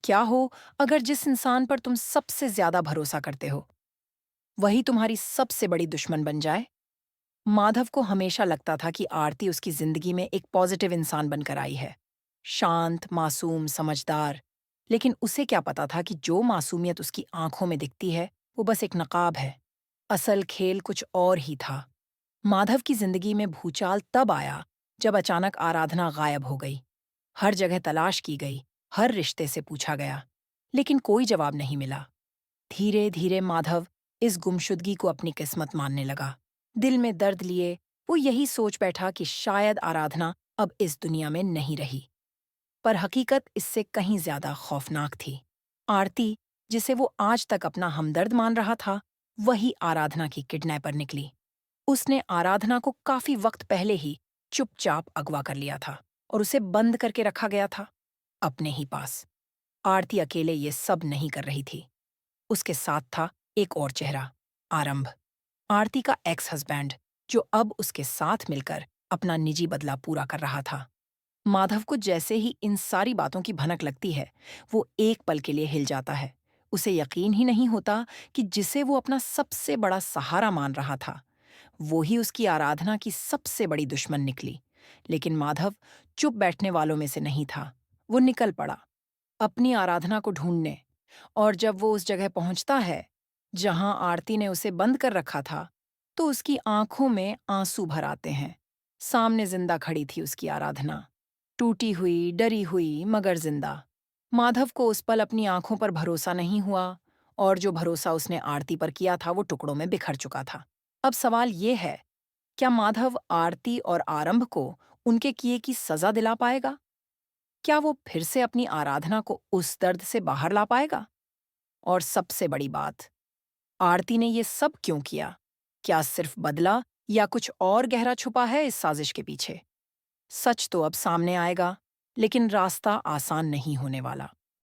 क्या हो अगर जिस इंसान पर तुम सबसे ज्यादा भरोसा करते हो वही तुम्हारी सबसे बड़ी दुश्मन बन जाए? माधव को हमेशा लगता था कि आरती उसकी जिंदगी में एक पॉजिटिव इंसान बनकर आई है, शांत, मासूम, समझदार। लेकिन उसे क्या पता था कि जो मासूमियत उसकी आंखों में दिखती है वो बस एक नकाब है। असल खेल कुछ और ही था। माधव की जिंदगी में भूचाल तब आया जब अचानक आराधना गायब हो गई। हर जगह तलाश की गई, हर रिश्ते से पूछा गया, लेकिन कोई जवाब नहीं मिला। धीरे धीरे माधव इस गुमशुदगी को अपनी किस्मत मानने लगा। दिल में दर्द लिए वो यही सोच बैठा कि शायद आराधना अब इस दुनिया में नहीं रही। पर हकीकत इससे कहीं ज्यादा खौफनाक थी। आरती, जिसे वो आज तक अपना हमदर्द मान रहा था, वही आराधना की किडनैपर निकली। उसने आराधना को काफी वक्त पहले ही चुपचाप अगवा कर लिया था और उसे बंद करके रखा गया था अपने ही पास। आरती अकेले ये सब नहीं कर रही थी। उसके साथ था एक और चेहरा, आरंभ, आरती का एक्स हस्बैंड, जो अब उसके साथ मिलकर अपना निजी बदला पूरा कर रहा था। माधव को जैसे ही इन सारी बातों की भनक लगती है, वो एक पल के लिए हिल जाता है। उसे यकीन ही नहीं होता कि जिसे वो अपना सबसे बड़ा सहारा मान रहा था, वो ही उसकी आराधना की सबसे बड़ी दुश्मन निकली। लेकिन माधव चुप बैठने वालों में से नहीं था। वो निकल पड़ा अपनी आराधना को ढूंढने। और जब वो उस जगह पहुंचता है जहां आरती ने उसे बंद कर रखा था, तो उसकी आंखों में आंसू भर आते हैं। सामने जिंदा खड़ी थी उसकी आराधना, टूटी हुई, डरी हुई, मगर जिंदा। माधव को उस पल अपनी आंखों पर भरोसा नहीं हुआ, और जो भरोसा उसने आरती पर किया था वो टुकड़ों में बिखर चुका था। अब सवाल ये है, क्या माधव आरती और आरंभ को उनके किए की सजा दिला पाएगा? क्या वो फिर से अपनी आराधना को उस दर्द से बाहर ला पाएगा? और सबसे बड़ी बात, आरती ने ये सब क्यों किया? क्या सिर्फ बदला, या कुछ और गहरा छुपा है इस साजिश के पीछे? सच तो अब सामने आएगा, लेकिन रास्ता आसान नहीं होने वाला।